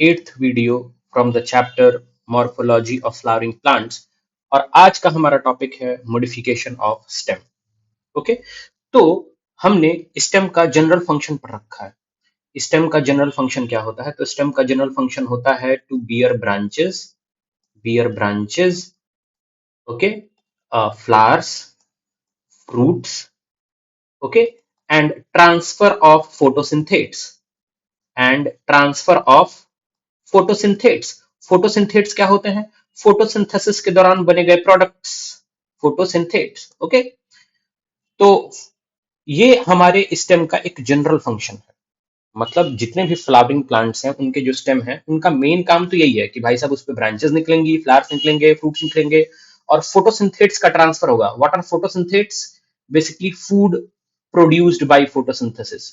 8th video from the chapter morphology of flowering plants. और आज का हमारा टॉपिक है मॉडिफिकेशन ऑफ स्टेम। ओके, तो हमने स्टेम का जनरल फंक्शन पढ़ रखा है। स्टेम का जनरल फंक्शन क्या होता है? तो स्टेम का जनरल फंक्शन होता है to bear branches, okay, flowers, fruits, okay, and transfer of photosynthates photosynthates क्या होते हैं? फोटोसिंथेसिस के दौरान बने गए प्रोडक्ट्स, फोटोसिंथेट्स। ओके, तो ये हमारे स्टेम का एक जनरल फंक्शन है। मतलब जितने भी फ्लावरिंग प्लांट्स हैं उनके जो स्टेम है उनका मेन काम तो यही है कि भाई साहब उस पे ब्रांचेस निकलेंगी, फ्लावर्स निकलेंगे, फ्रूट्स निकलेंगे और फोटोसिंथेट्स का ट्रांसफर होगा। What are photosynthates? Basically food produced by photosynthesis.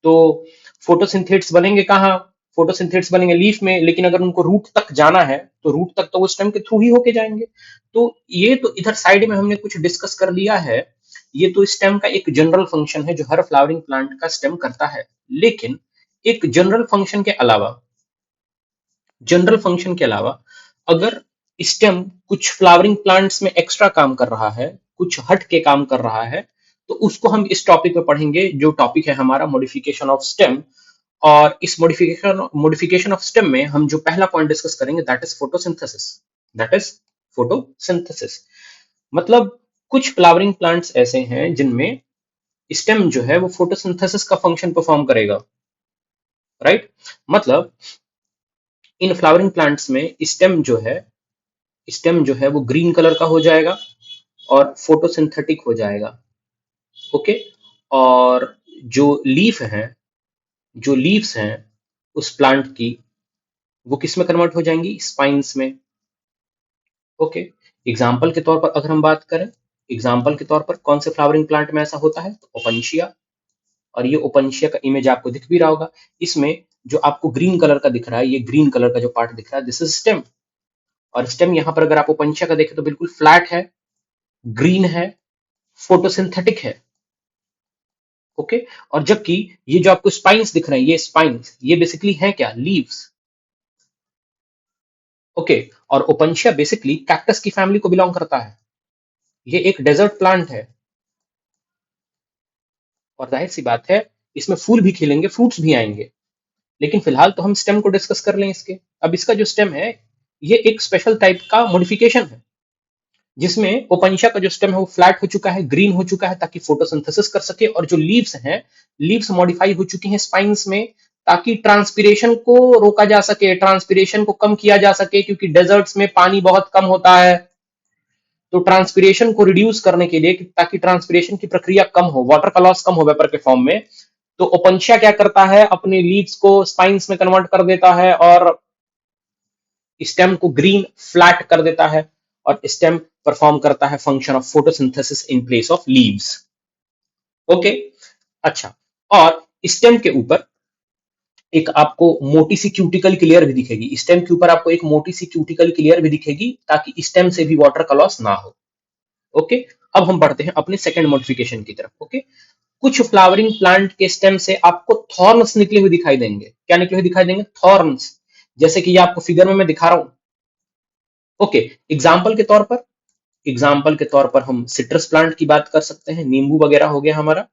तो फोटोसिंथेट्स बनेंगे कहाँ? फोटोसिंथेट्स बनेंगे लीफ में, लेकिन अगर उनको रूट तक जाना है तो रूट तक तो वो स्टेम के थ्रू ही होके जाएंगे। तो ये तो इधर साइड में हमने कुछ डिस्कस कर लिया है। ये तो स्टेम का एक जनरल फंक्शन है जो हर फ्लावरिंग प्लांट का स्टेम करता है। लेकिन एक जनरल फंक्शन के अलावा अगर स्टेम कुछ फ्लावरिंग प्लांट्स में एक्स्ट्रा काम कर रहा है, कुछ हट के काम कर रहा है, तो उसको हम इस टॉपिक में पढ़ेंगे, जो टॉपिक है हमारा मॉडिफिकेशन ऑफ स्टेम। और इस मॉडिफिकेशन ऑफ स्टेम में हम जो पहला पॉइंट डिस्कस करेंगे दैट इज फोटोसिंथेसिस। मतलब कुछ फ्लावरिंग प्लांट्स ऐसे हैं जिनमें स्टेम जो है वो फोटोसिंथेसिस का फंक्शन परफॉर्म करेगा, राइट? मतलब इन फ्लावरिंग प्लांट्स में स्टेम जो है वो ग्रीन कलर का हो जाएगा और फोटोसिंथेटिक हो जाएगा। ओके, और जो लीव्स हैं उस प्लांट की, वो किस में कन्वर्ट हो जाएंगी? स्पाइन्स में। ओके, एग्जाम्पल के तौर पर अगर हम बात करें, एग्जाम्पल के तौर पर कौन से फ्लावरिंग प्लांट में ऐसा होता है? तो ओपनशिया। और ये ओपनशिया का इमेज आपको दिख भी रहा होगा। इसमें जो आपको ग्रीन कलर का दिख रहा है, ये ग्रीन कलर का जो पार्ट दिख रहा है, दिस इज स्टेम। और स्टेम यहां पर अगर आप ओपनशिया का देखें तो बिल्कुल फ्लैट है, ग्रीन है, फोटोसिंथेटिक है। ओके, और जबकि ये जो आपको स्पाइन्स दिख रहे हैं, ये स्पाइन्स ये बेसिकली है क्या? लीव्स। ओके, और ओपनशिया बेसिकली कैक्टस की फैमिली को बिलोंग करता है। ये एक डेजर्ट प्लांट है और जाहिर सी बात है इसमें फूल भी खिलेंगे, फ्रूट्स भी आएंगे। लेकिन फिलहाल तो हम स्टेम को डिस्कस कर लें इसके। अब इसका जो स्टेम है ये एक स्पेशल टाइप का मॉडिफिकेशन है, जिसमें ओपनशिया का जो स्टेम है वो फ्लैट हो चुका है, ग्रीन हो चुका है, ताकि फोटोसिंथेसिस कर सके। और जो लीव्स हैं, लीव्स मॉडिफाई हो चुकी हैं स्पाइन्स में, ताकि ट्रांसपीरेशन को रोका जा सके, ट्रांसपीरेशन को कम किया जा सके, क्योंकि डेजर्ट्स में पानी बहुत कम होता है। तो ट्रांसपीरेशन को रिड्यूस करने के लिए, ताकि ट्रांसपीरेशन की प्रक्रिया कम हो, वाटर का लॉस कम हो वेपर के फॉर्म में, तो ओपनशिया क्या करता है? अपने लीव्स को स्पाइन्स में कन्वर्ट कर देता है और स्टेम को ग्रीन फ्लैट कर देता है। और स्टेम परफॉर्म करता है function of photosynthesis in place of leaves. Okay, अच्छा, और स्टेम के ऊपर एक आपको मोटी सी क्यूटिकल की लेयर भी दिखेगी। स्टेम के ऊपर आपको एक मोटी सी क्यूटिकल की लेयर भी दिखेगी, ताकि स्टेम से भी वाटर का लॉस ना हो। ओके, अब हम बढ़ते हैं अपने सेकंड मॉडिफिकेशन की तरफ। ओके, कुछ फ्लावरिंग प्लांट के स्टेम से आपको थॉर्न्स निकले हुए दिखाई देंगे। क्या निकले हुए दिखाई देंगे? थॉर्न्स। जैसे कि ये आपको फिगर में मैं दिखा रहा हूं। ओके, एग्जाम्पल के तौर पर हम सिट्रस प्लांट की बात कर सकते हैं। नींबू वगैरह हो गया हमारा,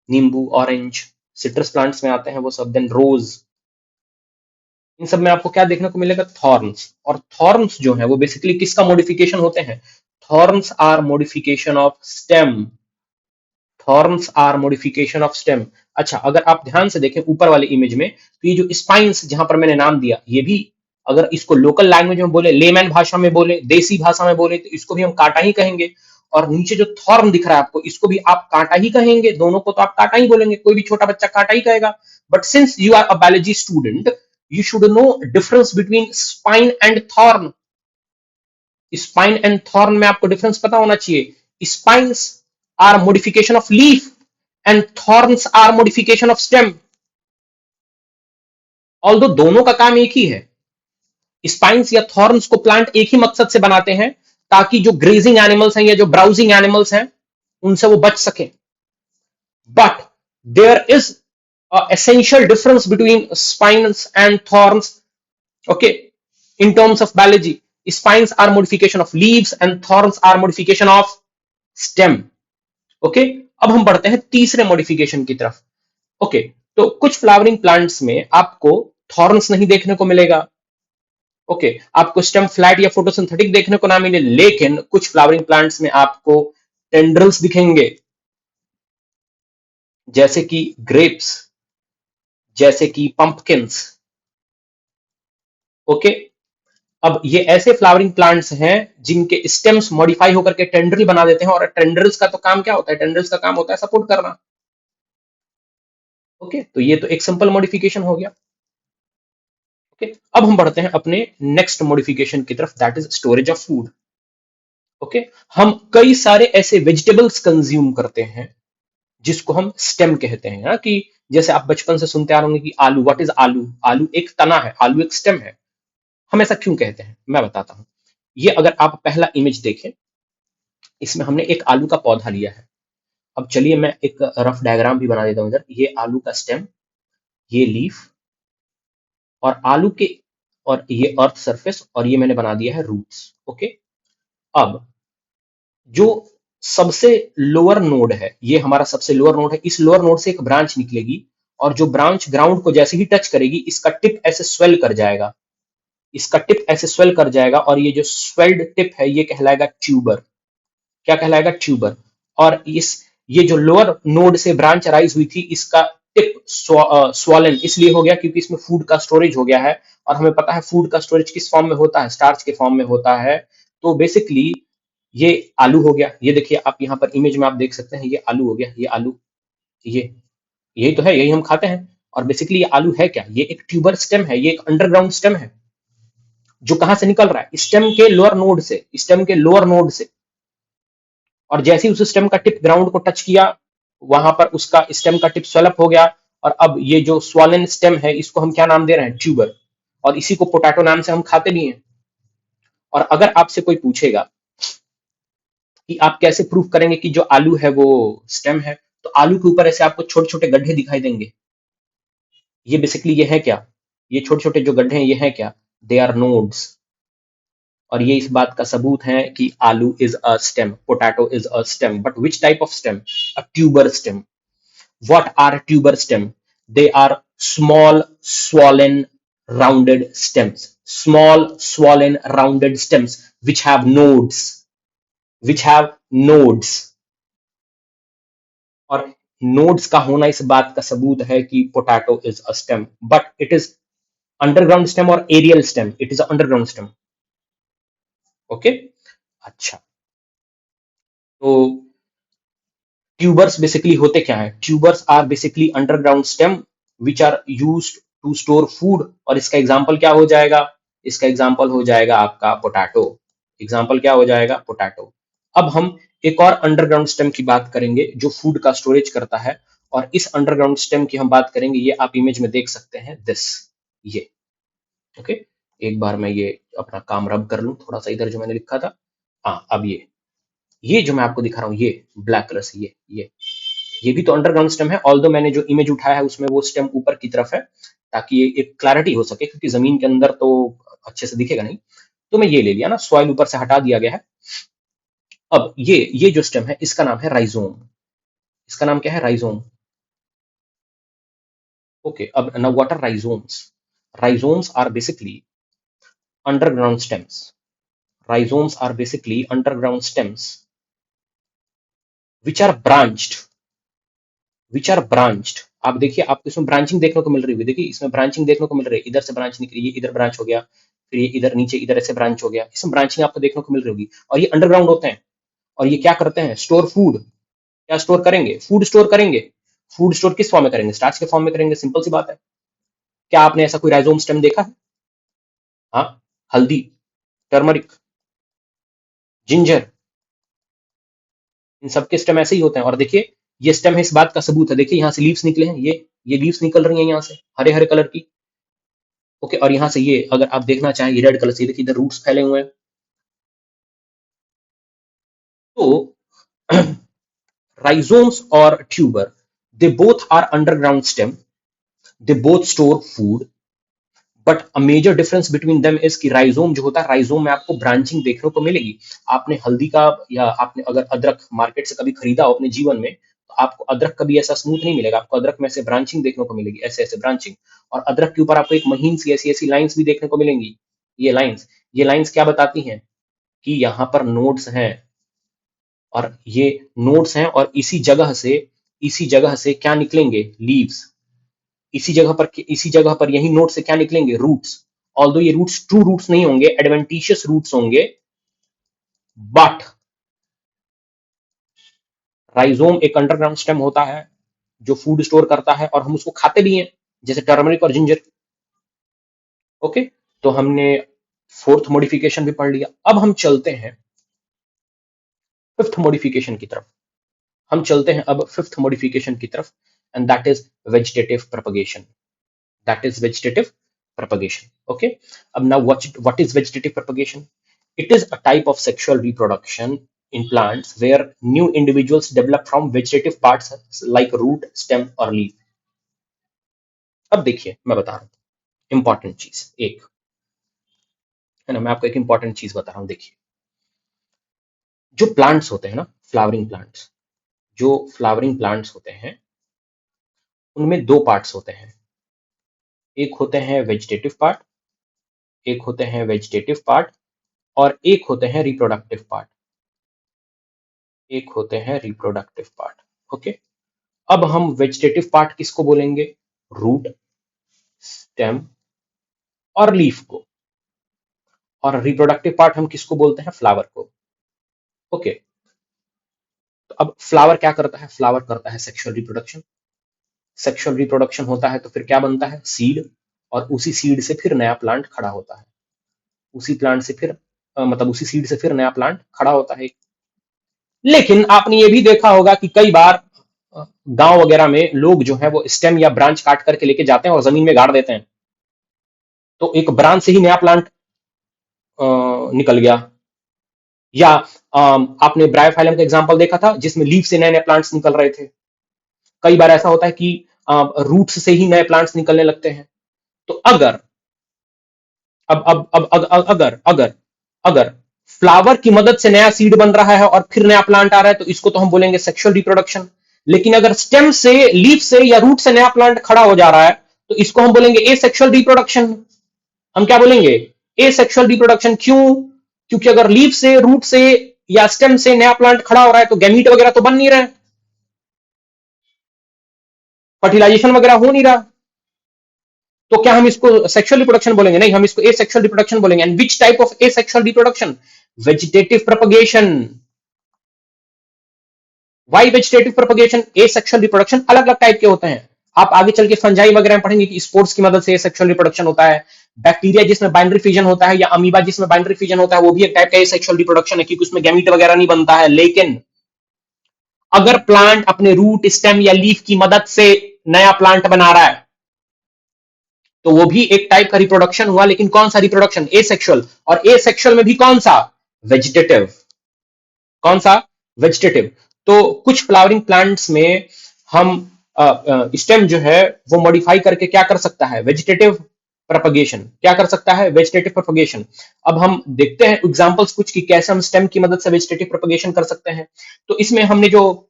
नींबू, ऑरेंज, सिट्रस प्लांट्स में आते हैं वो सब। देन रोज, इन सब में आपको क्या देखने को मिलेगा? थॉर्न्स। और थॉर्न्स जो है वो बेसिकली किसका मॉडिफिकेशन होते हैं? Thorns are modification of stem. Thorns are modification of stem. अच्छा, अगर आप ध्यान से देखें ऊपर वाले इमेज में, तो ये जो स्पाइन्स जहां पर मैंने नाम दिया, ये भी अगर इसको लोकल लैंग्वेज में बोले, लेमैन भाषा में बोले, देसी भाषा में बोले, तो इसको भी हम कांटा ही कहेंगे। और नीचे जो थॉर्न दिख रहा है आपको, इसको भी आप कांटा ही कहेंगे। दोनों को तो आप कांटा ही बोलेंगे, कोई भी छोटा बच्चा कांटा ही कहेगा। But since you are a biology student, you should know difference between spine and thorn. Spine and thorn में आपको डिफरेंस पता होना चाहिए। Spines are modification of leaf and thorns are modification of stem. Although दोनों का काम एक ही है। स्पाइन्स या थॉर्न्स को प्लांट एक ही मकसद से बनाते हैं, ताकि जो ग्रेजिंग एनिमल्स हैं या जो ब्राउजिंग एनिमल्स हैं उनसे वो बच सके। But there is essential difference between spines and thorns. Okay, in terms of biology, spines are modification of leaves and thorns are modification of stem. Okay, अब हम बढ़ते हैं तीसरे मॉडिफिकेशन की तरफ. ओके, तो कुछ फ्लावरिंग प्लांट्स में आपको थॉर्न्स नहीं देखने को मिलेगा. ओके, आपको स्टेम फ्लैट या फोटोसिंथेटिक देखने को ना मिले, लेकिन कुछ फ्लावरिंग प्लांट्स में आपको टेंड्रल्स दिखेंगे, जैसे कि ग्रेप्स, जैसे कि पंपकिंस. ओके, अब ये ऐसे फ्लावरिंग प्लांट्स हैं जिनके स्टेम्स मॉडिफाई होकर के टेंड्रिल बना देते हैं, और टेंड्रिल्स का तो काम क्या होता है? टेंड्रिल्स का काम होता है सपोर्ट करना. ओके, तो ये तो एक सिंपल मॉडिफिकेशन हो गया. ओके, अब हम बढ़ते हैं अपने नेक्स्ट मॉडिफिकेशन की तरफ, that is storage of food. Okay, हम कई सारे ऐसे वेजिटेबल्स कंज्यूम करते हैं जिसको हम स्टेम कहते हैं, कि जैसे आप बचपन से सुनते आ रहे होंगे कि आलू, व्हाट इज आलू? आलू एक तना है, आलू एक स्टेम है. हम ऐसा क्यों कहते हैं, मैं बताता हूं. ये अगर आप पहला इमेज देखें, इसमें हमने एक आलू का पौधा लिया है. अब चलिए मैं एक रफ डायग्राम भी बना देता हूं इधर. ये आलू का स्टेम, ये लीफ, और आलू के, और ये अर्थ सरफेस, और ये मैंने बना दिया है रूट्स. ओके, अब जो सबसे लोअर नोड है, ये हमारा सबसे लोअर नोड है, इस लोअर नोड से एक ब्रांच निकलेगी, और जो ब्रांच ग्राउंड को जैसे ही टच करेगी, इसका टिप ऐसे स्वेल कर जाएगा, इसका टिप ऐसे स्वेल कर जाएगा, और ये जो स्वेल्ड टिप है ये कहलाएगा ट्यूबर. क्या कहलाएगा? ट्यूबर. और इस, ये जो लोअर नोड से ब्रांच अराइज हुई थी, इसका टिप स्वॉलन इसलिए हो गया क्योंकि इसमें फूड का स्टोरेज हो गया है, और हमें पता है फूड का स्टोरेज किस फॉर्म में होता है? स्टार्च के फॉर्म में होता है. तो बेसिकली ये आलू हो गया. ये देखिए आप यहाँ पर इमेज में आप देख सकते हैं, ये आलू हो गया, ये आलू, ये यही तो है, यही हम खाते हैं. और बेसिकली ये आलू है क्या? ये एक ट्यूबर स्टेम है, ये एक अंडरग्राउंड स्टेम है, जो कहां से निकल रहा है? स्टेम के लोअर नोड से, स्टेम के लोअर नोड से. और जैसे ही उस स्टेम का टिप ग्राउंड को टच किया, वहां पर उसका स्टेम का टिप स्वेलअप हो गया, और अब ये जो स्वॉलन स्टेम है, इसको हम क्या नाम दे रहे हैं? ट्यूबर. और इसी को पोटैटो नाम से हम खाते भी हैं. और अगर आपसे कोई पूछेगा कि आप कैसे प्रूफ करेंगे कि जो आलू है वो स्टेम है, तो आलू के ऊपर ऐसे आपको छोटे छोटे गड्ढे दिखाई देंगे. ये बेसिकली ये है क्या? ये छोटे छोटे जो गड्ढे हैं ये हैं क्या? They are nodes. और ये इस बात का सबूत है कि आलू is a stem, potato is a stem. But which type of stem? A tuber stem. What are tuber stem? They are small, swollen, rounded stems. Small, swollen, rounded stems which have nodes. Which have nodes. और nodes का होना इस बात का सबूत है कि potato is a stem. But it is underground stem or aerial stem. It is an underground stem. Okay? अच्छा. तो ट्यूबर्स बेसिकली होते क्या है? Tubers are basically underground stem which are used to store food. और इसका example क्या हो जाएगा? इसका एग्जांपल हो जाएगा आपका पोटैटो. एग्जांपल क्या हो जाएगा? पोटैटो. अब हम एक और अंडरग्राउंड स्टेम की बात करेंगे जो फूड का स्टोरेज करता है, और इस अंडरग्राउंड स्टेम की हम बात करेंगे. ये आप इमेज में देख सकते हैं, दिस, ये. ओके, एक बार मैं ये अपना काम रब कर लूं थोड़ा सा इधर, जो मैंने लिखा था. हाँ, अब ये जो मैं आपको दिखा रहा हूँ, ये ब्लैक कलर से, ये भी तो अंडरग्राउंड स्टेम है. ऑल्दो मैंने जो इमेज उठाया है उसमें वो स्टेम ऊपर की तरफ है, ताकि ये एक क्लैरिटी हो सके, क्योंकि जमीन के अंदर तो अच्छे से दिखेगा नहीं. तो मैं ये ले लिया ना, सॉइल ऊपर से हटा दिया गया है. अब ये जो स्टेम है इसका नाम है राइजोम. इसका नाम क्या है? राइजोम. ओके, अब now what are rhizomes? Rhizomes are basically underground stems. Rhizomes are basically underground stems which are branched. Which are branched. आप देखिए, आपको इसमें ब्रांचिंग देखने को मिल रही है. देखिए इसमें ब्रांचिंग देखने को मिल रही है, इधर से ब्रांच निकली, ये इधर ब्रांच हो गया, फिर ये इधर नीचे इधर ऐसे ब्रांच हो गया. इसमें ब्रांचिंग आपको देखने को मिल रही होगी. और ये अंडरग्राउंड होते हैं, और ये क्या करते हैं? Store food. क्या स्टोर करेंगे? फूड स्टोर करेंगे. फूड स्टोर किस फॉर्म में करेंगे? स्टार्च के फॉर्म में करेंगे. सिंपल सी बात है. क्या आपने ऐसा कोई राइजोम स्टेम देखा है? हाँ, हल्दी, टर्मरिक, जिंजर, इन सबके स्टेम ऐसे ही होते हैं. और देखिए ये स्टेम है, इस बात का सबूत है. देखिए यहाँ से लीव्स निकले हैं, ये लीव्स निकल रही हैं यहाँ से, हरे हरे कलर की. ओके, और यहाँ से ये अगर आप देखना चाहें, ये रेड कलर से, देखिए इधर रूट्स फैले हुए हैं. तो rhizomes or tuber, they both are underground stem they both store food, but a major difference between them is कि राइजोम जो होता है, राइजोम में आपको ब्रांचिंग देखने को मिलेगी। आपने हल्दी का या आपने अगर अदरक मार्केट से कभी खरीदा हो अपने जीवन में, तो आपको अदरक कभी ऐसा स्मूथ नहीं मिलेगा, आपको अदरक में से ब्रांचिंग देखने को मिलेगी, ऐसे ऐसे ब्रांचिंग। और अदरक के ऊपर आपको एक महीन सी ऐसी ऐसी लाइंस भी देखने को मिलेंगी। ये लाइंस क्या बताती हैं कि यहाँ पर नोड्स हैं, और ये नोड्स हैं, और इसी जगह से क्या निकलेंगे, लीव्स। इसी जगह पर यही नोड से क्या निकलेंगे, रूट्स। ऑल्दो ये रूट्स ट्रू रूट्स नहीं होंगे, एडवेंटिशियस रूट्स होंगे, बट राइजोम एक अंडरग्राउंड स्टेम होता है जो फूड स्टोर करता है, और हम उसको खाते भी हैं, जैसे टर्मरिक और जिंजर। ओके, तो हमने फोर्थ मॉडिफिकेशन भी पढ़ लिया। अब हम चलते हैं फिफ्थ मॉडिफिकेशन की तरफ। फिफ्थ मॉडिफिकेशन की तरफ, and that is vegetative propagation. Okay. Now what is vegetative propagation? It is a type of sexual reproduction in plants where new individuals develop from vegetative parts like root, stem or leaf. अब देखिए, मैं बता रहा हूं important चीज एक, है ना, मैं आपको एक इंपॉर्टेंट चीज बता रहा हूं। देखिए, जो प्लांट्स होते हैं ना, फ्लावरिंग प्लांट्स होते हैं, उनमें दो पार्ट्स होते हैं। एक होते हैं वेजिटेटिव पार्ट, और एक होते हैं रिप्रोडक्टिव पार्ट। ओके, अब हम वेजिटेटिव पार्ट किसको बोलेंगे, रूट, स्टेम और लीफ को, और रिप्रोडक्टिव पार्ट हम किसको बोलते हैं, फ्लावर को। ओके, तो अब फ्लावर क्या करता है, फ्लावर करता है सेक्सुअल रिप्रोडक्शन होता है, तो फिर क्या बनता है, सीड, और उसी सीड से फिर नया प्लांट खड़ा होता है, उसी सीड से फिर नया प्लांट खड़ा होता है। लेकिन आपने ये भी देखा होगा कि कई बार गांव वगैरह में लोग जो है वो स्टेम या ब्रांच काट करके लेके जाते हैं और जमीन में गाड़ देते हैं, तो एक ब्रांच से ही नया प्लांट निकल गया। या आपने ब्रायोफाइलम का एग्जांपल देखा था जिसमें लीफ से नए नए प्लांट्स निकल रहे थे। कई बार ऐसा होता है कि रूट्स से ही नए प्लांट्स निकलने लगते हैं। तो अगर अब अगर अगर अगर फ्लावर की मदद से नया सीड बन रहा है और फिर नया प्लांट आ रहा है, तो इसको तो हम बोलेंगे सेक्सुअल रिप्रोडक्शन। लेकिन अगर स्टेम से, लीफ से या रूट से नया प्लांट खड़ा हो जा रहा है, तो इसको हम बोलेंगे एसेक्सुअल रिप्रोडक्शन। हम क्या बोलेंगे, एसेक्सुअल रिप्रोडक्शन। क्यों? क्योंकि अगर लीफ से, रूट से या स्टेम से नया प्लांट खड़ा हो रहा है, तो गैमीट वगैरह तो बन नहीं रहे, फर्टिलाइजेशन वगैरह हो नहीं रहा, तो क्या हम इसको सेक्सुअल रिप्रोडक्शन बोलेंगे? नहीं, हम इसको एसेक्सुअल रिप्रोडक्शन बोलेंगे। And which type of asexual reproduction? Vegetative propagation. Why vegetative propagation? Asexual reproduction अलग अलग टाइप के होते हैं। आप आगे चल के फंजाई वगैरह में पढ़ेंगे कि स्पोर्ट्स की मदद से एसेक्सुअल रिप्रोडक्शन होता है। बैक्टीरिया जिसमें बाइंडरी फ्यूजन होता है, या अमीबा जिसमें बाइंडरी फ्यूजन होता है, वो भी एक टाइप का एसेक्सुअल रिप्रोडक्शन है, क्योंकि उसमें गैमीट वगैरह नहीं बनता है। लेकिन अगर प्लांट अपने रूट, स्टेम या लीफ की मदद से नया प्लांट बना रहा है, तो वो भी एक टाइप का रिप्रोडक्शन हुआ। लेकिन कौन सा रिप्रोडक्शन? एसेक्सुअल। और एसेक्सुअल में भी कौन सा? वेजिटेटिव। कौन सा? वेजिटेटिव। तो कुछ फ्लावरिंग प्लांट्स में हम स्टेम जो है वो मॉडिफाई करके क्या कर सकता है, वेजिटेटिव प्रोपगेशन। क्या कर सकता है? Vegetative propagation. अब हम देखते हैं एग्जांपल्स कुछ कि कैसे हम स्टेम की मदद से वेजिटेटिव प्रोपगेशन कर सकते हैं। तो इसमें हमने जो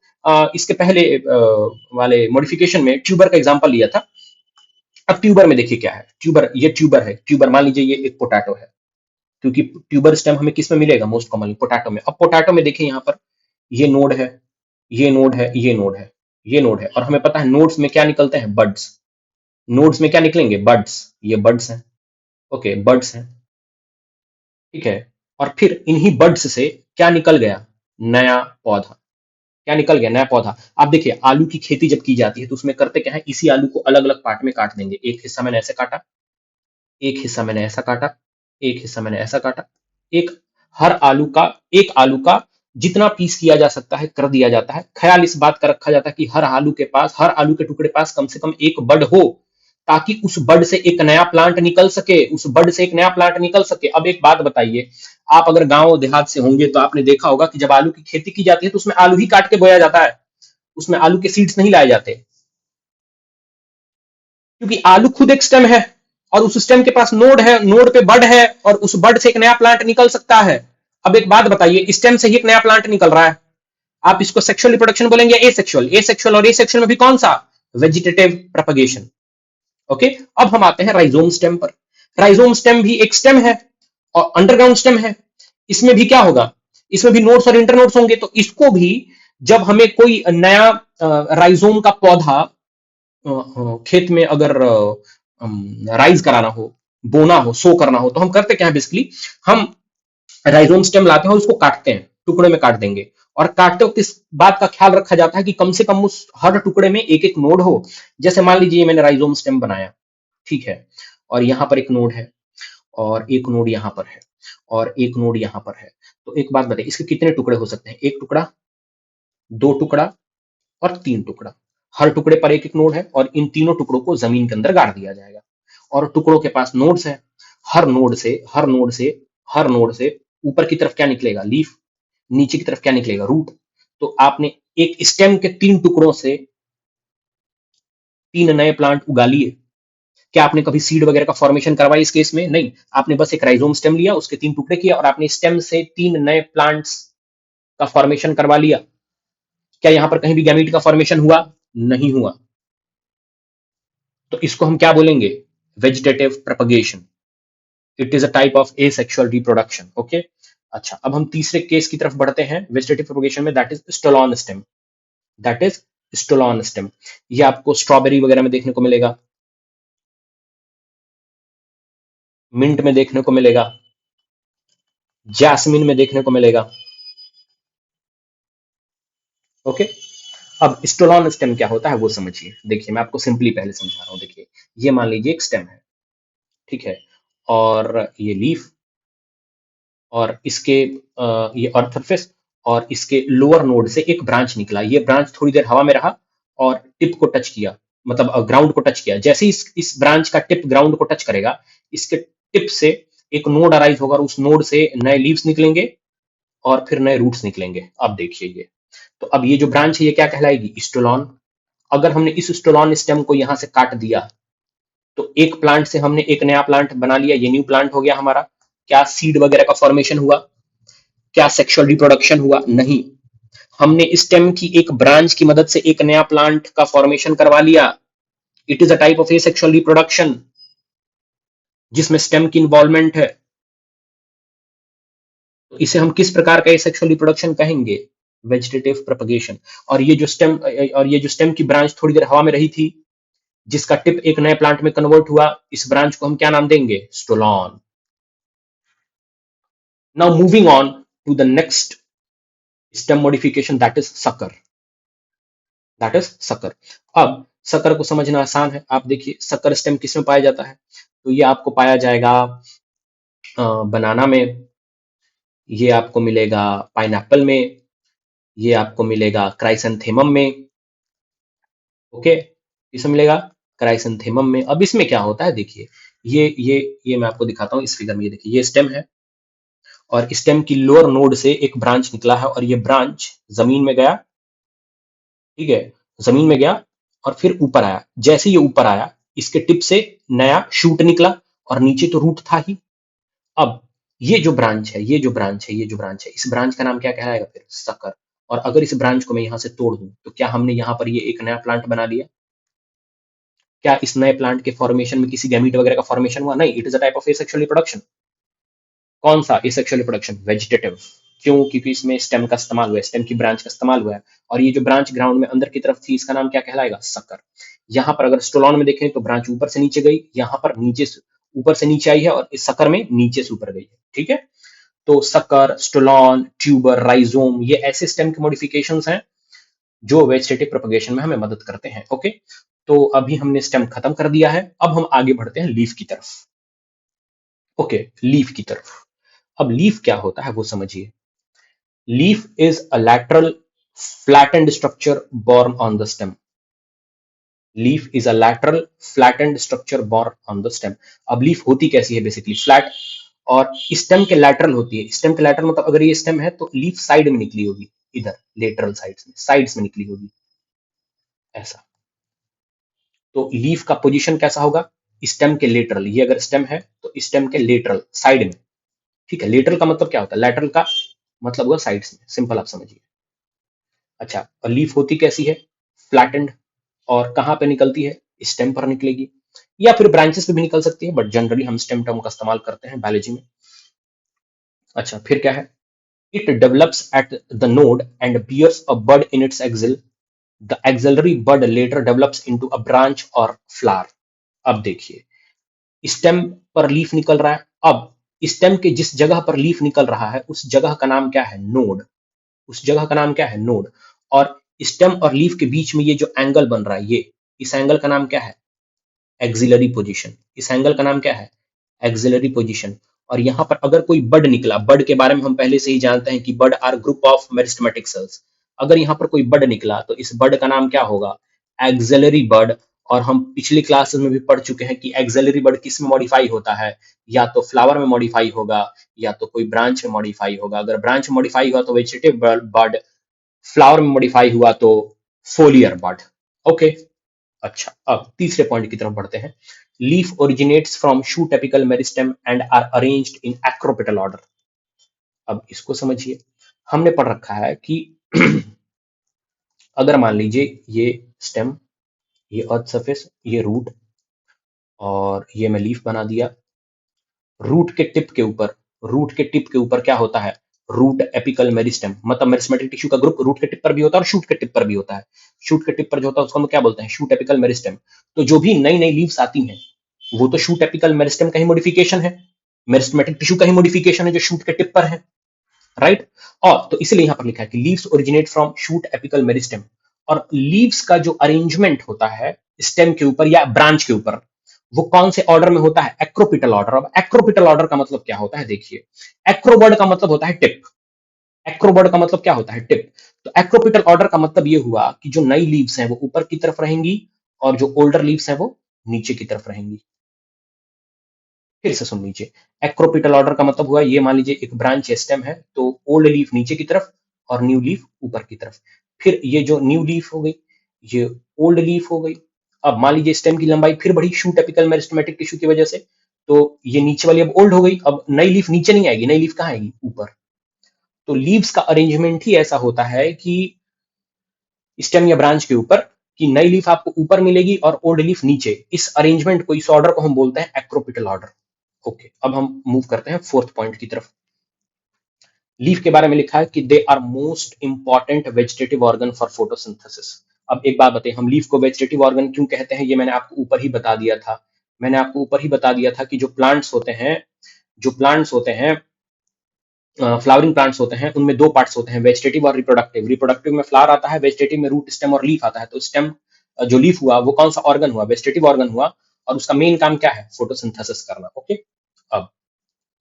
इसके पहले वाले मॉडिफिकेशन में ट्यूबर का एग्जांपल लिया था। अब ट्यूबर में देखिए क्या है, ट्यूबर है। ट्यूबर मान लीजिए ये एक पोटैटो है, क्योंकि ट्यूबर स्टेम हमें किस में मिलेगा, मोस्ट कॉमनली पोटैटो में। अब पोटैटो में देखिए यहाँ पर ये नोड है, ये नोड है, ये नोड है, ये नोड है, और हमें पता है नोड्स में क्या निकलते हैं, बड्स। नोड्स में क्या निकलेंगे, बड्स। ये बड्स हैं। ओके, बड्स हैं, ठीक है। और फिर इन्हीं बड्स से क्या निकल गया, नया पौधा। क्या निकल गया, नया पौधा। आप देखिए, आलू की खेती जब की जाती है तो उसमें करते क्या है, इसी आलू को अलग अलग पार्ट में काट देंगे। एक हिस्सा मैंने ऐसे काटा, एक हिस्सा मैंने ऐसा काटा, एक हिस्सा मैंने ऐसा काटा। एक हर आलू का एक आलू का जितना पीस किया जा सकता है कर दिया जाता है। ख्याल इस बात का रखा जाता है कि हर आलू के टुकड़े पास कम से कम एक बड हो, ताकि उस बड से एक नया प्लांट निकल सके, अब एक बात बताइए, आप अगर गांव देहात से होंगे तो आपने देखा होगा कि जब आलू की खेती की जाती है तो उसमें आलू ही काट के बोया जाता है, उसमें आलू के सीड्स नहीं लाए जाते। क्योंकि आलू खुद एक स्टेम है और उस स्टेम के पास नोड है, नोड पे बड है और उस बड से एक नया प्लांट निकल सकता है। अब एक बात बताइए, स्टेम से ही एक नया प्लांट निकल रहा है, आप इसको सेक्सुअल रिप्रोडक्शन बोलेंगे एसेक्सुअल? एसेक्सुअल और एसेक्सुअल में भी कौन सा? Vegetative propagation. ओके, अब हम आते हैं राइजोम स्टेम पर। राइजोम स्टेम भी एक स्टेम है और अंडरग्राउंड स्टेम है। इसमें भी क्या होगा, इसमें भी नोड्स और इंटरनोड्स होंगे। तो इसको भी जब हमें कोई नया राइजोम का पौधा खेत में अगर राइज कराना हो, बोना हो, सो करना हो, तो हम करते क्या है बेसिकली, हम राइजोम स्टेम लाते हैं और उसको काटते हैं, टुकड़े में काट देंगे। और काटते वक्त इस बात का ख्याल रखा जाता है कि कम से कम उस हर टुकड़े में एक एक नोड हो। जैसे मान लीजिए मैंने राइजोम स्टेम बनाया, ठीक है, और यहां पर एक नोड है और एक नोड यहां पर है और एक नोड यहां पर है। तो एक बात बताइए, इसके कितने टुकड़े हो सकते हैं? एक टुकड़ा, दो टुकड़ा और तीन टुकड़ा। हर टुकड़े पर एक एक नोड है और इन तीनों टुकड़ों को जमीन के अंदर गाड़ दिया जाएगा। और टुकड़ों के पास नोड्स है। हर नोड से ऊपर की तरफ क्या निकलेगा? लीफ। नीचे की तरफ क्या निकलेगा? रूट। तो आपने एक स्टेम के तीन टुकड़ों से तीन नए प्लांट उगा लिए। क्या आपने कभी सीड वगैरह का फॉर्मेशन करवाया इस केस में? नहीं, आपने बस एक राइजोम स्टेम लिया, उसके तीन टुकड़े किया और आपने स्टेम से तीन नए प्लांट्स का फॉर्मेशन करवा लिया। क्या यहां पर कहीं भी गैमीट का फॉर्मेशन हुआ? नहीं हुआ। तो इसको हम क्या बोलेंगे? Vegetative propagation. It is a type of asexual reproduction. Okay, अच्छा, अब हम तीसरे केस की तरफ बढ़ते हैं वेजिटेटिव प्रोपगेशन में, that is stolon stem. That is stolon stem. ये आपको स्ट्रॉबेरी वगैरह में देखने को मिलेगा, मिंट में देखने को मिलेगा, जैस्मिन में देखने को मिलेगा। ओके, अब स्टोलॉन स्टेम क्या होता है वो समझिए। देखिए मैं आपको सिंपली पहले समझा रहा हूं। देखिए, ये मान लीजिए एक स्टेम है, ठीक है, और ये लीफ और इसके ये अर्थ सरफेस और इसके लोअर नोड से एक ब्रांच निकला। ये ब्रांच थोड़ी देर हवा में रहा और टिप को टच किया, मतलब ग्राउंड को टच किया। जैसे ही इस ब्रांच का टिप ग्राउंड को टच करेगा, इसके टिप से एक नोड अराइज होगा और उस नोड से नए लीव्स निकलेंगे और फिर नए रूट्स निकलेंगे। अब देखिए ये, तो अब ये जो ब्रांच है ये क्या कहलाएगी? स्टोलॉन। अगर हमने इस स्टोलॉन स्टेम को यहां से काट दिया तो एक प्लांट से हमने एक नया प्लांट बना लिया, ये न्यू प्लांट हो गया हमारा। क्या सीड वगैरह का फॉर्मेशन हुआ? क्या सेक्सुअल रिप्रोडक्शन हुआ? नहीं। हमने स्टेम की एक ब्रांच की मदद से एक नया प्लांट का फॉर्मेशन करवा लिया। It is a type of asexual reproduction जिसमें स्टेम की इन्वॉल्वमेंट है। तो इसे हम किस प्रकार का एसेक्सुअल रिप्रोडक्शन कहेंगे? Vegetative propagation. और ये जो स्टेम की ब्रांच थोड़ी देर हवा में रही थी, जिसका टिप एक नए प्लांट में कन्वर्ट हुआ, इस ब्रांच को हम क्या नाम देंगे? Stolon. Now moving on to the next stem modification, that is sucker. That is sucker. अब सकर को समझना आसान है। आप देखिए सकर स्टेम किस में पाया जाता है? तो ये आपको पाया जाएगा बनाना में, ये आपको मिलेगा पाइनएप्पल में, ये आपको मिलेगा क्राइसेंथेमम में। ओके, इसमें मिलेगा क्राइसेंथेमम में। अब इसमें क्या होता है देखिए, ये मैं आपको दिखाता हूँ इस फिगर में। ये देखिए, ये स्टेम है और स्टेम की लोअर नोड से एक ब्रांच निकला है और ये ब्रांच जमीन में गया, ठीक है, जमीन में गया और फिर ऊपर आया। जैसे ये ऊपर आया, इसके टिप से नया शूट निकला और नीचे तो रूट था ही। अब ये जो ब्रांच है, इस ब्रांच का नाम क्या कहलाएगा फिर? सकर। और अगर इस ब्रांच को मैं यहां से तोड़ दूं तो क्या हमने यहां पर ये एक नया प्लांट बना लिया? क्या इस नए प्लांट के फॉर्मेशन में किसी गैमीट वगैरह का फॉर्मेशन हुआ? नहीं, it is a type of asexual reproduction. कौन सा एसेक्सुअल रिप्रोडक्शन? वेजिटेटिव। क्यों? क्योंकि इसमें स्टेम का इस्तेमाल हुआ है, स्टेम की ब्रांच का इस्तेमाल हुआ है। और ये जो ब्रांच ग्राउंड में अंदर की तरफ थी, इसका नाम क्या कहलाएगा? सकर। यहाँ पर अगर स्टोलॉन में देखें तो ब्रांच ऊपर से नीचे गई, यहाँ पर नीचे से ऊपर से नीचे आई है और इस सकर में नीचे से ऊपर गई है। ठीक है, तो सकर, स्टोलॉन, ट्यूबर, राइजोम, ये ऐसे स्टेम के मॉडिफिकेशंस हैं जो वेजिटेटिव प्रोपगेशन में हमें मदद करते हैं। ओके, तो अभी हमने स्टेम खत्म कर दिया है, अब हम आगे बढ़ते हैं लीफ की तरफ। ओके, लीफ की तरफ। अब लीफ क्या होता है वो समझिए। Leaf is a lateral flattened structure born on the stem. Leaf is a lateral flattened structure born on the stem. अब लीफ होती कैसी है? बेसिकली फ्लैट, और स्टेम के लैटरल होती है। स्टेम के लैटरल मतलब अगर ये स्टेम है तो लीफ साइड में निकली होगी, इधर लेटरल साइड्स में निकली होगी, ऐसा। तो लीफ का पोजीशन कैसा होगा, स्टेम के लेटरल, ये अगर स्टेम है तो स्टेम के लेटरल साइड में, ठीक है। लेटरल का मतलब क्या होता है, लेटरल का मतलब हुआ साइड्स में, सिंपल आप समझिए। अच्छा, और लीफ होती कैसी है, फ्लैटेंड, और कहाँ पे निकलती है, स्टेम पर निकलेगी, या फिर ब्रांचेस पे भी निकल सकती है, बट जनरली हम स्टेम टर्म का इस्तेमाल करते हैं बायोलॉजी में। अच्छा, फिर क्या है, it develops at the node and bears a bud in its axil, the axillary bud later develops into a branch और फ्लावर। अब देखिए, स्टेम पर लीफ निकल रहा है, अब स्टेम के जिस जगह पर लीफ निकल रहा है उस जगह का नाम क्या है, नोड, उस जगह का नाम क्या है, नोड। और स्टेम और लीफ के बीच में ये जो एंगल बन रहा है, ये इस एंगल का नाम क्या है, एक्सिलरी पोजीशन, इस एंगल का नाम क्या है, एक्सिलरी पोजीशन। और यहां पर अगर कोई बड निकला, बड के बारे में हम पहले से ही जानते हैं कि bud are group of meristematic cells, अगर यहाँ पर कोई बड निकला तो इस बड का नाम क्या होगा, एक्सिलरी बड। और हम पिछली क्लासेस में भी पढ़ चुके हैं कि एक्सिलरी बड किस में मॉडिफाई होता है, या तो फ्लावर में मॉडिफाई होगा, या तो कोई ब्रांच में मॉडिफाई होगा। अगर ब्रांच में मॉडिफाई हुआ तो वेजिटेटिव बड, फ्लावर में मॉडिफाई हुआ तो फोलियर बड। ओके। अच्छा, अब तीसरे पॉइंट की तरफ बढ़ते हैं। Leaf originates from shoot apical meristem and are arranged in acropetal order. अब इसको समझिए, हमने पढ़ रखा है कि अगर मान लीजिए ये स्टेम, ये अर्थ सरफेस, ये रूट, और ये मैं लीफ बना दिया। रूट के टिप के ऊपर, रूट के टिप के ऊपर क्या होता है, रूट एपिकल मेरिस्टेम, मतलब मेरिस्टेमेटिक टिश्यू का ग्रुप रूट के टिप पर भी होता है और शूट के टिप पर भी होता है। शूट के टिप पर जो होता है उसको हम क्या बोलते हैं, शूट एपिकल मेरिस्टेम। तो जो भी नई नई लीव्स आती हैं वो तो शूट एपिकल मेरिस्टेम का ही मॉडिफिकेशन है, मेरिस्टेमेटिक टिश्यू का ही मॉडिफिकेशन है जो शूट के टिप पर है, राइट। और तो इसलिए यहां पर लिखा है कि leaves originate from shoot apical meristem. और लीव्स का जो अरेंजमेंट होता है स्टेम के ऊपर या ब्रांच के ऊपर, वो कौन से ऑर्डर में होता है, एक्रोपिटल ऑर्डर। अब एक्रोपिटल ऑर्डर का मतलब क्या होता है, देखिए, एक्रोवर्ड का मतलब होता है टिप, एक्रोवर्ड का मतलब क्या होता है, टिप। तो एक्रोपिटल ऑर्डर का मतलब ये हुआ कि जो नई लीव्स हैं वो ऊपर की तरफ रहेंगी, और जो ओल्डर लीव्स हैं वो नीचे की तरफ रहेंगी। फिर से सुन लीजिए, एक्रोपिटल ऑर्डर का मतलब हुआ, ये मान लीजिए एक ब्रांच स्टेम है, तो ओल्ड लीफ नीचे की तरफ और न्यू लीफ ऊपर की तरफ। फिर ये जो न्यू लीफ हो गई, ये ओल्ड लीफ हो गई। अब मान लीजिए स्टेम की लंबाई फिर बढ़ी शूट एपिकल मेरिस्टेमेटिक टिश्यू की वजह से, तो ये नीचे वाली अब ओल्ड हो गई, अब नई लीफ नीचे नहीं आएगी, नई लीफ कहाँ आएगी, ऊपर। तो लीव्स का अरेंजमेंट ही ऐसा होता है कि स्टेम या ब्रांच के ऊपर, कि नई लीफ आपको ऊपर मिलेगी और ओल्ड लीफ नीचे। इस अरेंजमेंट को, इस ऑर्डर को हम बोलते हैं एक्रोपिटल ऑर्डर। ओके, अब हम मूव करते हैं फोर्थ पॉइंट की तरफ। लीफ के बारे में लिखा है कि they are most important vegetative organ for photosynthesis. अब एक बात बताइए, हम लीफ को वेजिटेटिव ऑर्गन क्यों कहते हैं, ये मैंने आपको ऊपर ही बता दिया था। मैंने आपको ऊपर ही बता दिया था कि जो प्लांट्स होते हैं, जो प्लांट्स होते हैं, फ्लावरिंग प्लांट्स होते हैं, उनमें दो पार्ट्स होते हैं, वेजिटेटिव और रिप्रोडक्टिव। रिप्रोडक्टिव में फ्लावर आता है, वेजिटेटिव में रूट, स्टेम और लीफ आता है। तो स्टेम, जो लीफ हुआ वो कौन सा ऑर्गन हुआ, वेजिटेटिव ऑर्गन हुआ, और उसका मेन काम क्या है, फोटोसिंथेसिस करना। ओके। अब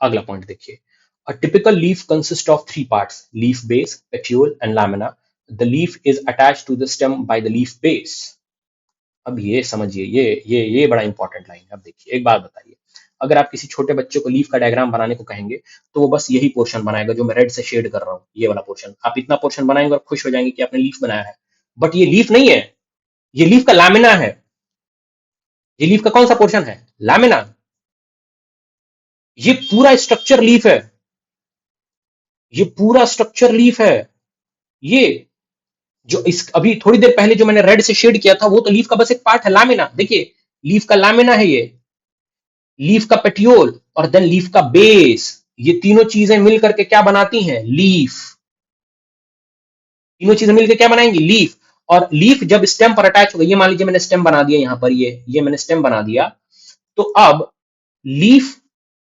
अगला पॉइंट देखिए, a typical leaf consists of three parts, leaf base, petiole and lamina. The leaf is attached to the stem by the leaf base. अब ये समझिए, ये बड़ा इंपॉर्टेंट लाइन है। अब देखिए, एक बात बताइए, अगर आप किसी छोटे बच्चे को लीफ का डायग्राम बनाने को कहेंगे तो वो बस यही पोर्शन बनाएगा जो मैं रेड से शेड कर रहा हूँ, ये वाला पोर्शन। आप इतना पोर्शन बनाएंगे और खुश हो जाएंगे कि आपने लीफ बनाया है, बट ये लीफ नहीं है, ये लीफ का लैमिना है। ये लीफ का कौन सा पोर्शन है, लैमिना। ये पूरा स्ट्रक्चर लीफ है, ये पूरा स्ट्रक्चर लीफ है। ये जो इस अभी थोड़ी देर पहले जो मैंने रेड से शेड किया था वो तो लीफ का बस एक पार्ट है, लामिना। देखिए, लीफ का लामिना है ये, लीफ का पेटियोल और देन लीफ का बेस। ये तीनों चीजें मिलकर के क्या बनाती हैं, लीफ। तीनों चीजें मिलकर क्या बनाएंगी, लीफ। और लीफ जब स्टेम पर अटैच हो गई, ये मान लीजिए मैंने स्टेम बना दिया यहां पर, ये मैंने स्टेम बना दिया, तो अब लीफ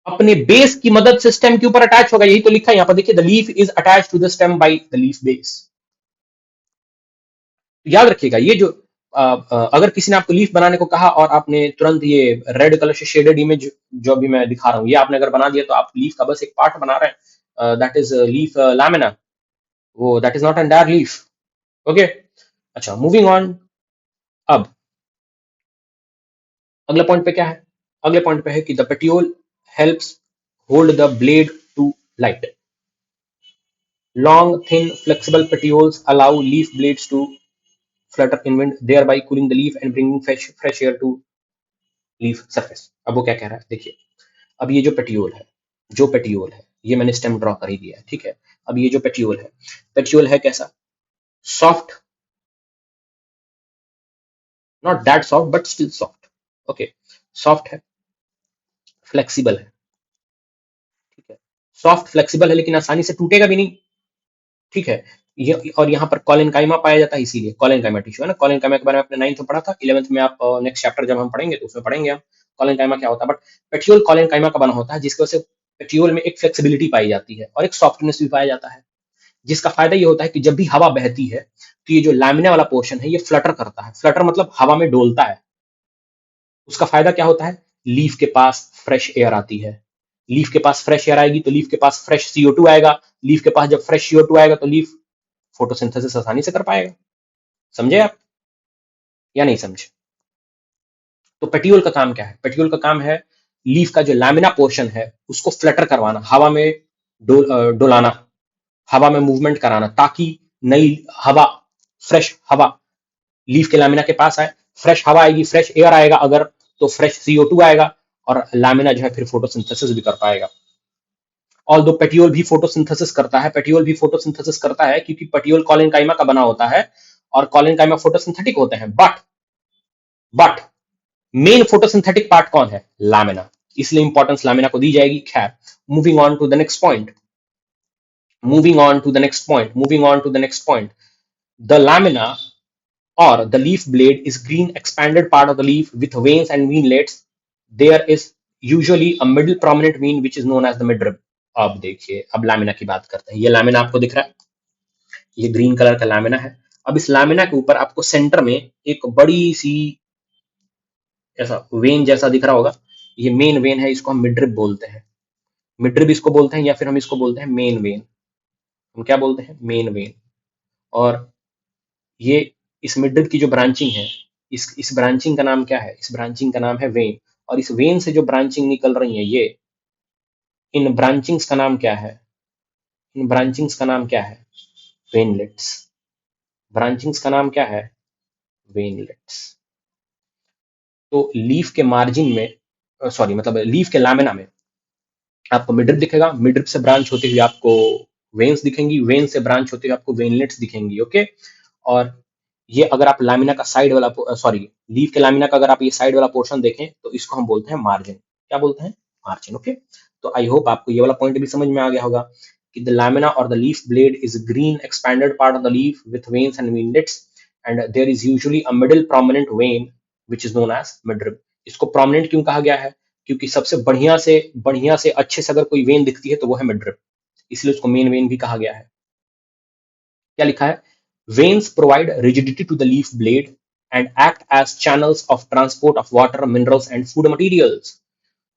अपने बेस की मदद से स्टेम के ऊपर अटैच होगा। यही तो लिखा है यहां पर, देखिए, the leaf is attach to the stem by the leaf base. याद रखिएगा, ये जो अगर किसी ने आपको लीफ बनाने को कहा और आपने तुरंत ये रेड कलर से शेडेड इमेज जो अभी मैं दिखा रहा हूं, ये आपने अगर बना दिया तो आप लीफ का बस एक पार्ट बना रहे हैं, दैट इज लीफ लैमिना, वो that is not entire leaf. Okay. अच्छा, मूविंग ऑन। अब अगले पॉइंट पे क्या है, अगले पॉइंट पे है कि the petiole helps hold the blade to light. Long thin flexible petioles allow leaf blades to flutter in wind, thereby cooling the leaf and bringing fresh air to leaf surface. अब वो क्या कह रहा है देखिए, अब ये जो पेटियोल है ये मैंने स्टेम ड्रॉ कर ही दिया है, ठीक है। अब ये जो पेटियोल है कैसा, soft, not that soft but still soft, okay, soft है, फ्लेक्सिबल है, ठीक है, सॉफ्ट फ्लेक्सिबल है लेकिन आसानी से टूटेगा भी नहीं, ठीक है। ये और यहाँ पर कॉलेनकाइमा पाया जाता है, इसीलिए कॉलेनकाइमा टिश्यू है ना। कॉलेनकाइमा के बारे में आपने 9th में पढ़ा था, 11th में आप नेक्स्ट चैप्टर जब हम पढ़ेंगे तो उसमें पढ़ेंगे हम कॉलेनकाइमा क्या होता है। बट पेट्रियोल कॉलेनकाइमा का बना होता है, जिसकी वजह से पेट्रियोल में एक फ्लेक्सिबिलिटी पाई जाती है और एक सॉफ्टनेस भी पाया जाता है, जिसका फायदा ये होता है कि जब भी हवा बहती है तो ये जो लैमिना वाला पोर्शन है ये फ्लटर करता है, फ्लटर मतलब हवा में डोलता है। उसका फायदा क्या होता है, लीफ के पास फ्रेश एयर आती है, लीफ के पास फ्रेश एयर आएगी तो लीफ के पास फ्रेश CO2 आएगा, लीफ के पास जब फ्रेश CO2 आएगा तो लीफ फोटोसिंथेसिस आसानी से कर पाएगा। समझे आप या नहीं समझे? तो पेटियोल का काम क्या है, पेटियोल का काम है लीफ का जो लैमिना पोर्शन है उसको फ्लटर करवाना, हवा में डोलाना, हवा में मूवमेंट कराना, ताकि नई हवा, फ्रेश हवा लीफ के लैमिना के पास आए। फ्रेश हवा आएगी, फ्रेश एयर आएगा अगर, तो फ्रेश CO2 आएगा और लैमिना जो है फिर फोटोसिंथेसिस भी कर पाएगा। और दो पेटियोल भी फोटोसिंथेसिस करता है, पेटियोल भी फोटोसिंथेसिस करता है क्योंकि पेटियोल कॉलेनकाइमा का बना होता है और कॉलेनकाइमा फोटोसिंथेटिक होते हैं, बट मेन फोटोसिंथेटिक पार्ट कौन है, लैमिना, इसलिए इंपॉर्टेंस लैमिना को दी जाएगी। खैर, moving on to the next point, the lamina or the leaf blade is green expanded part of the leaf with veins and veinlets. There is usually a middle prominent vein which is known as the midrib. अब देखिए, अब lamina की बात करते हैं। ये lamina आपको दिख रहा है, ये ग्रीन कलर का लैमिना है। अब इस लैमिना के ऊपर आपको सेंटर में एक बड़ी सी ऐसा वेन जैसा दिख रहा होगा, ये मेन वेन है, इसको हम मिड्रिब बोलते हैं, मिड्रिब इसको बोलते हैं, या फिर हम इसको बोलते हैं मेन वेन। हम क्या बोलते हैं, मेन वेन। और ये इस मिड्रिब की जो ब्रांचिंग है, इस ब्रांचिंग का नाम क्या है, इस ब्रांचिंग का नाम है वेन। और इस वेन से जो ब्रांचिंग निकल रही है, ये इन ब्रांचिंग्स का नाम क्या है, इन ब्रांचिंग्स का नाम क्या है, वेनलेट्स। ब्रांचिंग्स का नाम क्या है, वेनलेट्स। तो लीफ के मार्जिन में, सॉरी मतलब लीफ के लैमिना में आपको मिड्रिब दिखेगा, मिड्रिब से ब्रांच होते हुए आपको वेन्स दिखेंगी, वेन से ब्रांच होते हुए आपको वेनलेट्स दिखेंगी, ओके। और ये अगर आप लैमिना का साइड वाला, सॉरी लीफ के लैमिना का अगर आप ये साइड वाला पोर्शन देखें तो इसको हम बोलते हैं मार्जिन। क्या बोलते हैं, मार्जिन, ओके। तो आई होप आपको ये वाला पॉइंट भी समझ में आ गया होगा कि द लैमिना और the leaf blade is green expanded part of the leaf with veins and veinlets and there is usually a middle prominent vein which is known as midrib. इसको प्रोमिनेंट क्यों कहा गया है, क्योंकि सबसे बढ़िया से अच्छे से अगर कोई वेन दिखती है तो वो है मिड्रिब, इसलिए उसको मेन वेन भी कहा गया है। क्या लिखा है, veins provide rigidity to the leaf blade and act as channels of transport of water, minerals and food materials.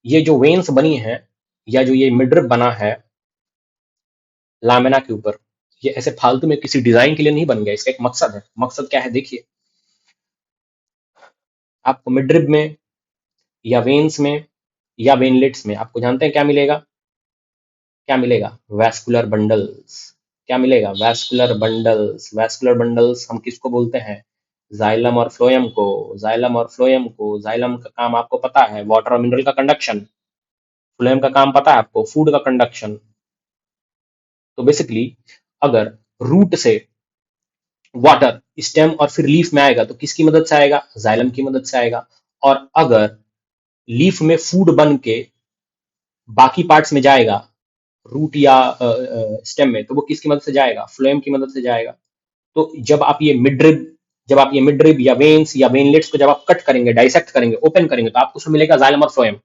ये जो वेन्स बनी है या जो ये मिड्रिब बना है लामिना के ऊपर, ये ऐसे फालतू में किसी डिजाइन के लिए नहीं बन गया, इसका एक मकसद है। मकसद क्या है, देखिए आपको मिड्रिब में या वेन्स में या वेनलेट्स में आपको जानते हैं क्या मिलेगा, क्या मिलेगा, वैस्कुलर बंडल्स। क्या मिलेगा, वैस्कुलर बंडल्स। वैस्कुलर बंडल्स हम किसको बोलते हैं, जाइलम और फ्लोएम को। जाइलम और फ्लोएम को, जाइलम का काम आपको पता है, वाटर और मिनरल का कंडक्शन। फ्लोएम का काम पता है आपको, फूड का कंडक्शन। तो बेसिकली अगर रूट से वाटर स्टेम और फिर लीफ में आएगा तो किसकी मदद से आएगा, जाइलम की मदद से आएगा। और अगर लीफ में फूड बन के बाकी पार्ट्स में जाएगा, रूट या स्टेम में, तो वो किसकी मदद से जाएगा, फ्लोएम की मदद से जाएगा। तो जब आप ये मिड्रिब या वेन्स या वेनलेट्स को जब आप कट करेंगे, डाइसेक्ट करेंगे, ओपन करेंगे, तो आपको उसमें मिलेगा जाइलम और फ्लोएम,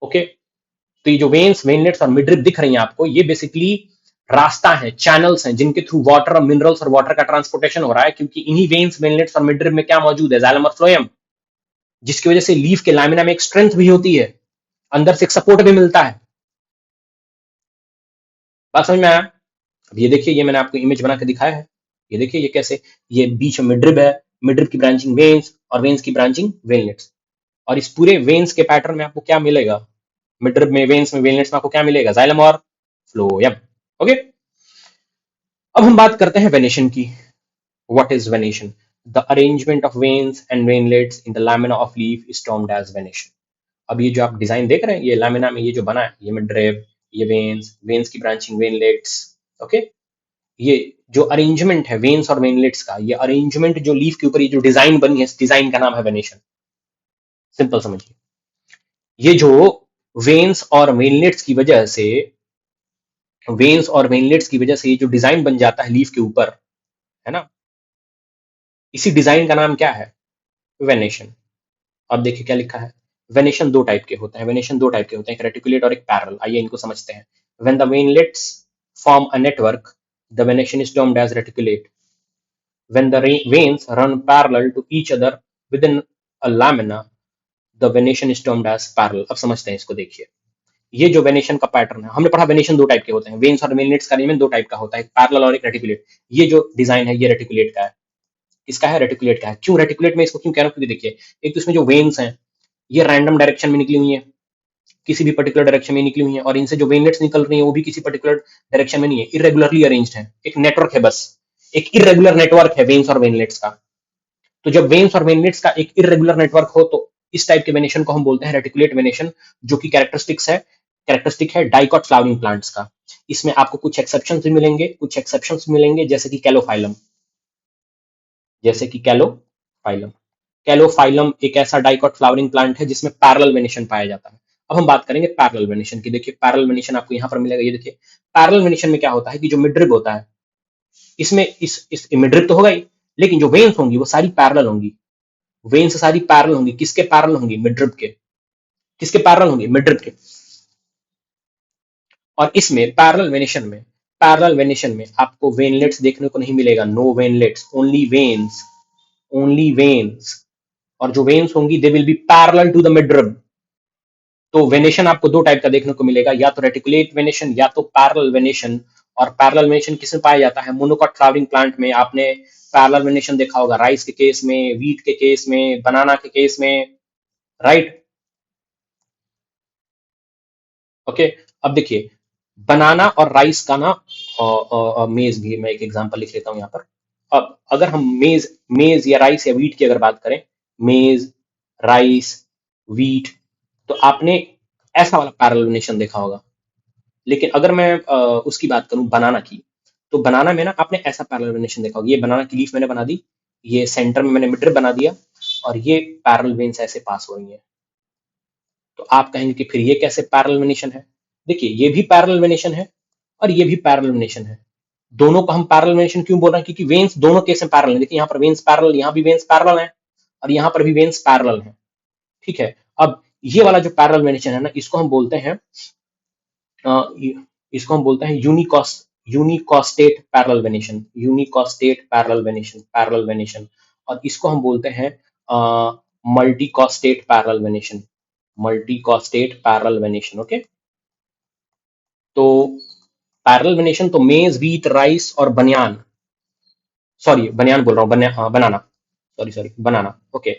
ओके। तो ये जो वेन्स, वेनलेट्स और मिड्रिब दिख रही हैं आपको, ये बेसिकली रास्ता है, चैनल्स हैं जिनके थ्रू वाटर और मिनरल्स और वाटर का ट्रांसपोर्टेशन हो रहा है, क्योंकि इन्हीं वेन्स, वेनलेट्स और मिड्रिब में क्या मौजूद है, जाइलम और फ्लोएम, जिसकी वजह से लीफ के लैमिना में एक स्ट्रेंथ भी होती है, अंदर से एक सपोर्ट भी मिलता है। बात समझ में आया? अब ये देखिए, ये मैंने आपको इमेज बना के दिखाया है, ये देखिए ये कैसे, ये बीच में मिड्रिब है, मिड्रिब की ब्रांचिंग वेन्स और वेन्स की ब्रांचिंग वेनलेट्स। और इस पूरे वेन्स के पैटर्न में आपको क्या मिलेगा, मिड्रिब में, वेन्स में, वेनलेट्स में आपको क्या मिलेगा, जाइलम और फ्लोएम, ओके। अब हम बात करते हैं वेनेशन की। What is venation? The arrangement of veins and veinlets in the lamina of leaf is termed as venation. अब ये जो आप डिजाइन देख रहे हैं, ये लामिना में ये जो बना है, ये मिडरिब, ये वेन्स की ब्रांचिंग, वेनलेट्स, ओके। ये जो अरेंजमेंट है वेन्स और वेनलेट्स का, ये अरेंजमेंट जो लीफ के ऊपर ये जो डिजाइन बनी है, इस डिजाइन का नाम है वेनेशन। सिंपल समझिए, ये जो वेन्स और वेनलेट्स की वजह से, वेन्स और वेनलेट्स की वजह से ये जो डिजाइन बन जाता है लीफ के ऊपर, है ना, इसी डिजाइन का नाम क्या है? वेनेशन। अब देखिए क्या लिखा है, वेनेशन दो टाइप के होते हैं, वेनेशन दो टाइप के होते हैं, एक रेटिकुलेट और एक पैरेलल। आइए इनको समझते हैं। When the veinlets form a network, the venation is termed as reticulate. When the veins run parallel to each other within a lamina, the venation is termed as parallel। अब समझते हैं इसको, देखिए ये जो वेनेशन का पैटर्न है, हमने पढ़ा वेनेशन दो टाइप के होते हैं, वेन्स और वेनलेट्स का अरेंजमेंट दो टाइप का होता है, एक पैरेलल और एक रेटिकुलेट। ये जो डिजाइन है ये रेटिकुलेट का है। इसका है रेटिकुलेट का है। क्यों रेटिकुलेट में इसको क्यों कह रहा हूँ? क्योंकि देखिए, एक तो इसमें जो वेन्स हैं ये रैंडम डायरेक्शन में निकली हुई है, किसी भी पर्टिकुलर डायरेक्शन में निकली हुई है, और इनसे जो वेनलेट्स निकल रही है वो भी किसी पर्टिकुलर डायरेक्शन में नहीं है, इरेगुलरली अरेंज्ड है, एक नेटवर्क है, बस एक इरेगुलर नेटवर्क है वेन्स और वेनलेट्स का। तो जब वेन्स और वेनलेट्स का एक इरेगुलर नेटवर्क हो तो इस टाइप के वेनेशन को हम बोलते हैं रेटिकुलेट वेनेशन, जो कि कैरेक्टरिस्टिक है डाइकॉट फ्लावरिंग प्लांट्स का। इसमें आपको कुछ एक्सेप्शंस भी मिलेंगे, जैसे कि कैलोफाइलम, कैलोफाइलम एक ऐसा डाइकॉट फ्लावरिंग प्लांट है जिसमें पैरेलल वेनेशन पाया जाता है। अब हम बात करेंगे पैरेलल वेनेशन की। देखिए पैरेलल वेनेशन आपको यहां पर मिलेगा, ये देखिए पैरेलल वेनेशन में क्या होता है कि जो मिडरिब होता है, इसमें इस मिडरिब तो होगा ही, लेकिन जो वेन्स होंगी वो सारी पैरेलल होंगी। वेन्स सारी पैरेलल होंगी, किसके पैरेलल होंगी? मिडरिब के। किसके पैरेलल होंगी? मिडरिब के। और इसमें पैरेलल वेनेशन में आपको वेनलेट्स देखने को नहीं मिलेगा, नो वेनलेट्स, ओनली वेन्स। और जो वेन्स होंगी they will be parallel to the midrib. तो वेनेशन आपको दो टाइप का देखने को मिलेगा, या तो रेटिकुलेट वेनेशन या तो पैरेलल वेनेशन। और पैरेलल वेनेशन किसमें पाया जाता है? मोनोकॉट फ्लावरिंग प्लांट में। आपने पैरेलल वेनेशन देखा होगा राइस के केस में, वीट के केस में, बनाना के केस में, राइट, ओके। अब देखिए बनाना और राइस का ना, मेज भी मैं एक एग्जांपल लिख लेता हूं यहां पर। अब अगर हम मेज मेज या राइस या वीट की अगर बात करें, मेज, राइस, वीट, तो आपने ऐसा वाला पैरेलल देखा होगा। लेकिन अगर मैं उसकी बात करूं बनाना की, तो बनाना में ना आपने ऐसा पैरेलल देखा होगा। ये बनाना की लीफ मैंने बना दी, ये सेंटर में मैंने मिड बना दिया, और ये पैरेलल वेन्स ऐसे पास हो रही है। तो आप कहेंगे कि फिर ये कैसे पैरेलल वेनेशन है? देखिए ये भी पैरेलल वेनेशन है और ये भी पैरेलल वेनेशन है। दोनों को हम पैरेलल वेनेशन क्यों बोल रहे हैं? क्योंकि वेन्स दोनों केस में पैरेलल है। देखिए यहाँ पर वेन्स पैरेलल, यहाँ भी वेन्स पैरेलल है, और यहाँ पर भी वेन्स पैरेलल है, ठीक है। अब ये वाला जो पैरेलल वेनेशन है ना, इसको हम बोलते हैं unicostate parallel venation, parallel venation. और इसको हम बोलते हैं मल्टीकॉस्टेट पैरेलल वेनेशन, ओके। तो पैरेलल वेनेशन तो मेज, व्हीट, राइस और बनियान, सॉरी बनियान बोल रहा हूँ, बनाना, सॉरी बनाना, ओके,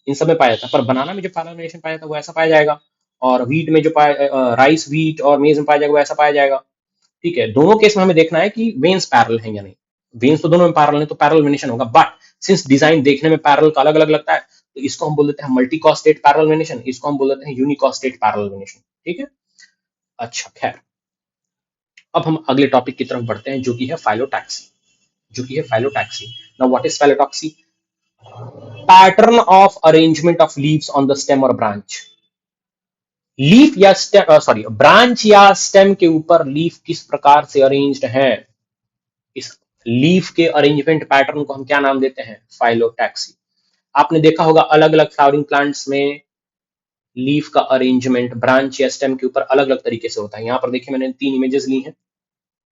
इन सब में पाया जाता है। पर बनाना में जो पैरेलल वेनेशन पाया जाता है वो ऐसा पाया जाएगा, और व्हीट में जो पाया, राइस, व्हीट और मेज में पाया जाएगा वो ऐसा पाया जाएगा, ठीक है। दोनों केस में हमें देखना है कि वेन्स पैरेलल है या नहीं। वेन्स तो दोनों में पैरेलल है तो पैरेलल वेनेशन होगा, बट सिंस डिजाइन देखने में पैरेलल का अलग अलग लगता है, तो इसको हम बोल देते हैं मल्टीकॉस्टेट पैरेलल वेनेशन, इसको हम बोल देते हैं यूनिकॉस्टेट पैरेलल वेनेशन, ठीक है। अच्छा खैर, अब हम अगले टॉपिक की तरफ बढ़ते हैं जो कि है phyllotaxy, now what is phyllotaxy? Pattern of arrangement of leaves on the stem और ब्रांच। लीफ या स्टेम, सॉरी ब्रांच या स्टेम के ऊपर लीफ किस प्रकार से अरेंज्ड है, इस लीफ के अरेंजमेंट पैटर्न को हम क्या नाम देते हैं? फाइलोटैक्सी। आपने देखा होगा अलग अलग फ्लावरिंग प्लांट्स में लीफ का अरेंजमेंट ब्रांच या स्टेम के ऊपर अलग अलग तरीके से होता है। यहाँ पर देखिए मैंने तीन इमेजेस ली हैं,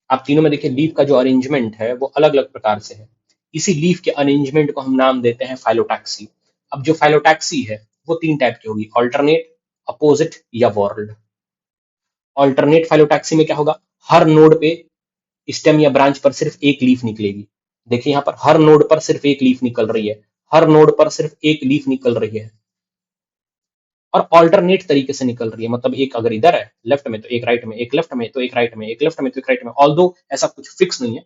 आप तीनों में देखिए लीफ का जो अरेंजमेंट है वो अलग अलग प्रकार से है। इसी लीफ के अरेंजमेंट को हम नाम देते हैं फाइलोटैक्सी। अब जो फाइलोटैक्सी है वो तीन टाइप की होगी, ऑल्टरनेट, अपोजिट या वॉर्ल्ड। ऑल्टरनेट फाइलोटैक्सी में क्या होगा? हर नोड पे स्टेम या ब्रांच पर सिर्फ एक लीफ निकलेगी। देखिए यहाँ पर हर नोड पर सिर्फ एक लीफ निकल रही है, हर नोड पर सिर्फ एक लीफ निकल रही है, और ऑल्टरनेट तरीके से निकल रही है। मतलब एक अगर इधर है लेफ्ट में तो एक राइट में, एक लेफ्ट में तो एक राइट में, एक लेफ्ट में तो एक राइट में, ऑल्दो ऐसा कुछ फिक्स नहीं है,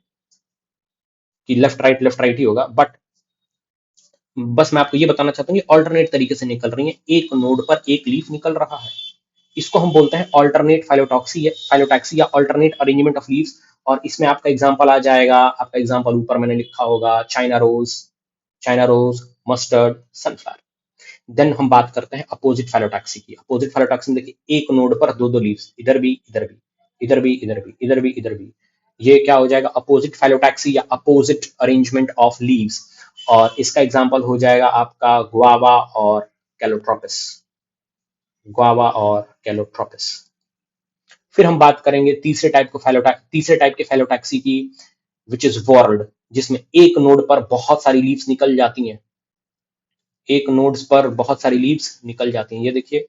कि लेफ्ट राइट ही होगा, बट बस मैं आपको ये बताना चाहता हूँ कि ऑल्टरनेट तरीके से निकल रही है, एक नोड पर एक लीफ निकल रहा है। इसको हम बोलते हैं ऑल्टरनेट फाइलोटैक्सी या ऑल्टरनेट अरेंजमेंट ऑफ लीव्स। और इसमें आपका एग्जांपल आ जाएगा, आपका एग्जांपल ऊपर मैंने लिखा होगा, China rose, mustard, sunflower. Then हम बात करते हैं अपोजिट फाइलोटैक्सी की। अपोजिट फाइलोटैक्सी में देखिए एक नोड पर दो दो लीव्स, इधर भी इधर भी, इधर भी इधर भी, इधर भी इधर भी। ये क्या हो जाएगा, अपोजिट फाइलोटैक्सी या अपोजिट अरेंजमेंट ऑफ लीव्स। और इसका एग्जांपल हो जाएगा आपका गुआवा और कैलोट्रोपिस, गुआवा और कैलोट्रोपिस। फिर हम बात करेंगे तीसरे टाइप के फाइलोटैक्सी की, विच इज वॉर्ल्ड, जिसमें एक नोड पर बहुत सारी लीव्स निकल जाती हैं, एक नोड्स पर बहुत सारी लीव्स निकल जाती हैं। ये देखिए,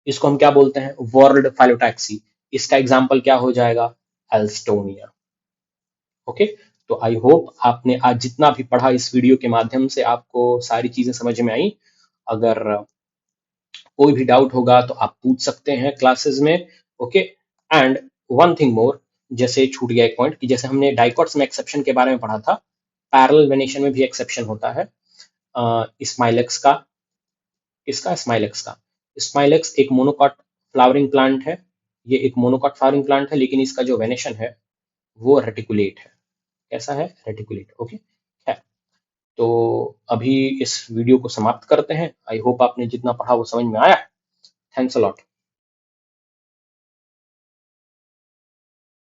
इसको हम क्या बोलते हैं, वॉर्ल्ड फाइलोटैक्सी। इसका एग्जांपल क्या हो जाएगा, एल्स्टोनिया। ओके, तो आई होप आपने आज जितना भी पढ़ा इस वीडियो के माध्यम से आपको सारी चीजें समझ में आई। अगर कोई भी डाउट होगा तो आप पूछ सकते हैं क्लासेस में। Okay, and one thing more, जैसे छूट गया एक पॉइंट, कि जैसे हमने डाइकॉट्स में एक्सेप्शन के बारे में पढ़ा था, पैरेलल वेनेशन में भी एक्सेप्शन होता है। स्माइलेक्स का, किसका, स्माइलेक्स का। स्माइलेक्स एक मोनोकॉट फ्लावरिंग प्लांट है, ये एक मोनोकॉट फ्लावरिंग प्लांट है, लेकिन इसका जो वेनेशन है वो रेटिकुलेट है। कैसा है, रेटिकुलेट। ओके, है। तो अभी इस वीडियो को समाप्त करते हैं। आई होप आपने जितना पढ़ा वो समझ में आया। Thanks a lot.